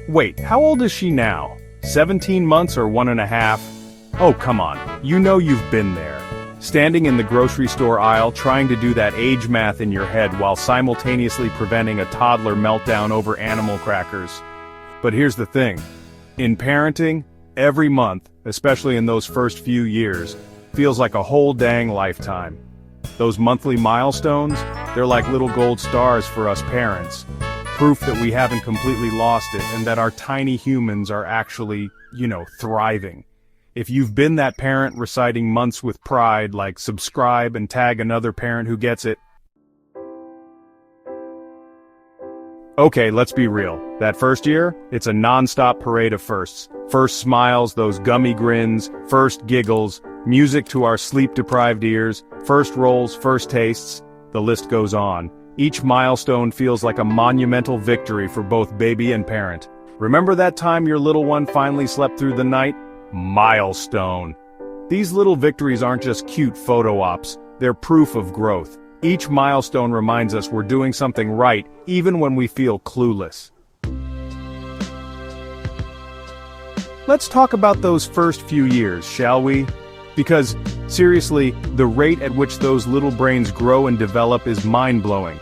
Wait, how old is she now? 17 months or 1.5? Oh, come on, you know you've been there. Standing in the grocery store aisle trying to do that age math in your head while simultaneously preventing a toddler meltdown over animal crackers. But here's the thing. In parenting, every month, especially in those first few years, feels like a whole dang lifetime. Those monthly milestones, they're like little gold stars for us parents. Proof that we haven't completely lost it and that our tiny humans are actually, thriving. If you've been that parent reciting months with pride, like subscribe and tag another parent who gets it. Okay, let's be real. That first year, it's a non-stop parade of firsts. First smiles, those gummy grins, first giggles, music to our sleep-deprived ears, first rolls, first tastes, the list goes on. Each milestone feels like a monumental victory for both baby and parent. Remember that time your little one finally slept through the night? Milestone. These little victories aren't just cute photo ops, they're proof of growth. Each milestone reminds us we're doing something right, even when we feel clueless. Let's talk about those first few years, shall we? Because, seriously, the rate at which those little brains grow and develop is mind-blowing.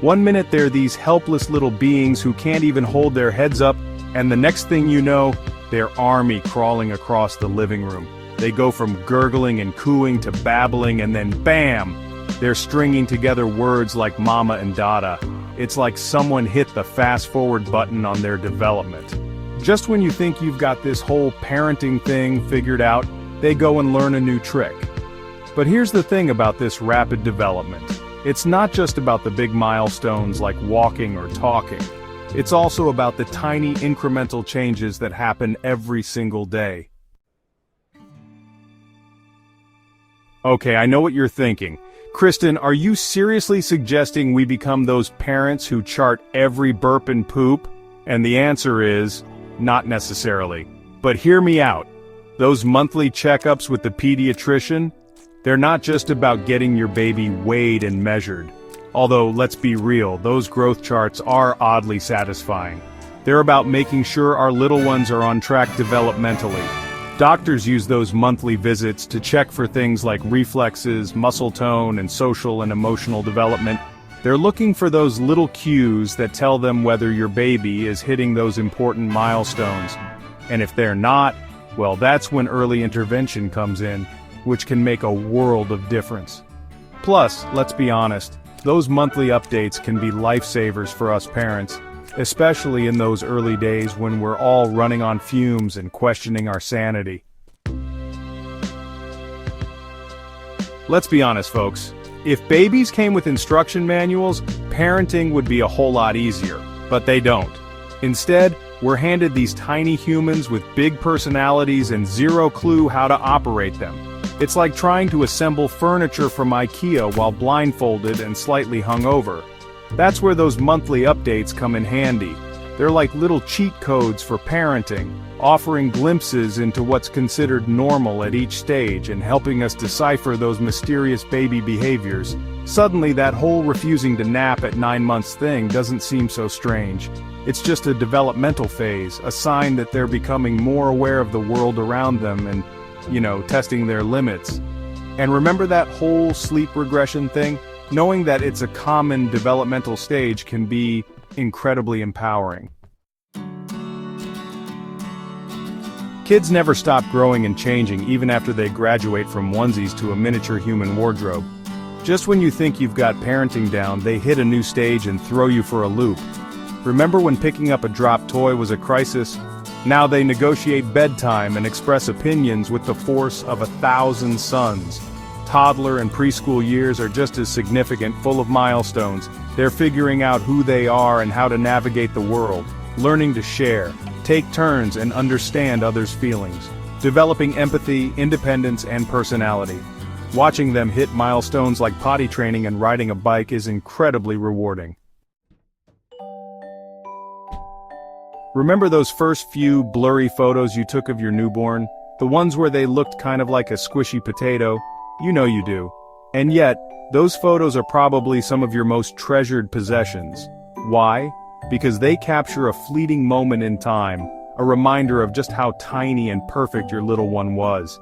One minute they're these helpless little beings who can't even hold their heads up, and the next thing you know, they're army crawling across the living room. They go from gurgling and cooing to babbling, and then BAM! They're stringing together words like mama and dada. It's like someone hit the fast-forward button on their development. Just when you think you've got this whole parenting thing figured out, they go and learn a new trick. But here's the thing about this rapid development. It's not just about the big milestones like walking or talking. It's also about the tiny incremental changes that happen every single day. Okay, I know what you're thinking. Kristen, are you seriously suggesting we become those parents who chart every burp and poop? And the answer is, not necessarily. But hear me out. Those monthly checkups with the pediatrician, they're not just about getting your baby weighed and measured. Although, let's be real, those growth charts are oddly satisfying. They're about making sure our little ones are on track developmentally. Doctors use those monthly visits to check for things like reflexes, muscle tone, and social and emotional development. They're looking for those little cues that tell them whether your baby is hitting those important milestones. And if they're not, well, that's when early intervention comes in, which can make a world of difference. Plus, let's be honest, those monthly updates can be lifesavers for us parents, especially in those early days when we're all running on fumes and questioning our sanity. Let's be honest, folks. If babies came with instruction manuals, parenting would be a whole lot easier, but they don't. Instead, we're handed these tiny humans with big personalities and zero clue how to operate them. It's like trying to assemble furniture from IKEA while blindfolded and slightly hungover. That's where those monthly updates come in handy. They're like little cheat codes for parenting, offering glimpses into what's considered normal at each stage and helping us decipher those mysterious baby behaviors. Suddenly that whole refusing to nap at 9 months thing doesn't seem so strange. It's just a developmental phase, a sign that they're becoming more aware of the world around them and, testing their limits. And remember that whole sleep regression thing? Knowing that it's a common developmental stage can be incredibly empowering. Kids never stop growing and changing even after they graduate from onesies to a miniature human wardrobe. Just when you think you've got parenting down, they hit a new stage and throw you for a loop. Remember when picking up a dropped toy was a crisis? Now they negotiate bedtime and express opinions with the force of 1,000 suns. Toddler and preschool years are just as significant, full of milestones. They're figuring out who they are and how to navigate the world, learning to share, take turns and understand others' feelings, developing empathy, independence, and personality. Watching them hit milestones like potty training and riding a bike is incredibly rewarding. Remember those first few blurry photos you took of your newborn? The ones where they looked kind of like a squishy potato? You know you do. And yet, those photos are probably some of your most treasured possessions. Why? because they capture a fleeting moment in time, a reminder of just how tiny and perfect your little one was.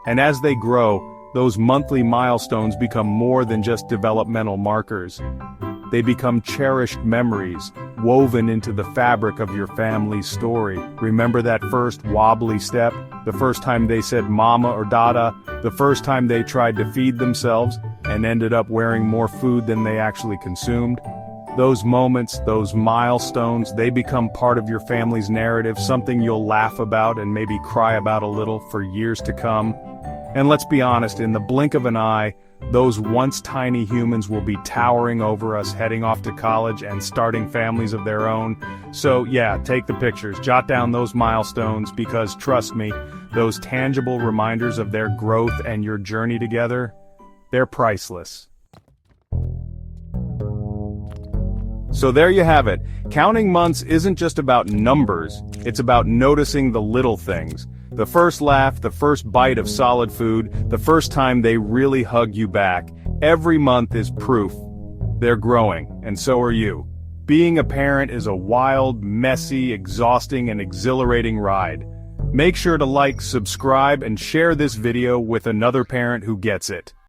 And as they grow, those monthly milestones become more than just developmental markers. They become cherished memories, woven into the fabric of your family's story. Remember that first wobbly step? The first time they said mama or dada? The first time they tried to feed themselves and ended up wearing more food than they actually consumed? Those moments, those milestones, they become part of your family's narrative, something you'll laugh about and maybe cry about a little for years to come. And let's be honest, in the blink of an eye, those once tiny humans will be towering over us, heading off to college and starting families of their own. So yeah, take the pictures, jot down those milestones, because trust me, those tangible reminders of their growth and your journey together, they're priceless. So there you have it. Counting months isn't just about numbers, it's about noticing the little things. The first laugh, the first bite of solid food, the first time they really hug you back. Every month is proof they're growing, and so are you. Being a parent is a wild, messy, exhausting, and exhilarating ride. Make sure to like, subscribe, and share this video with another parent who gets it.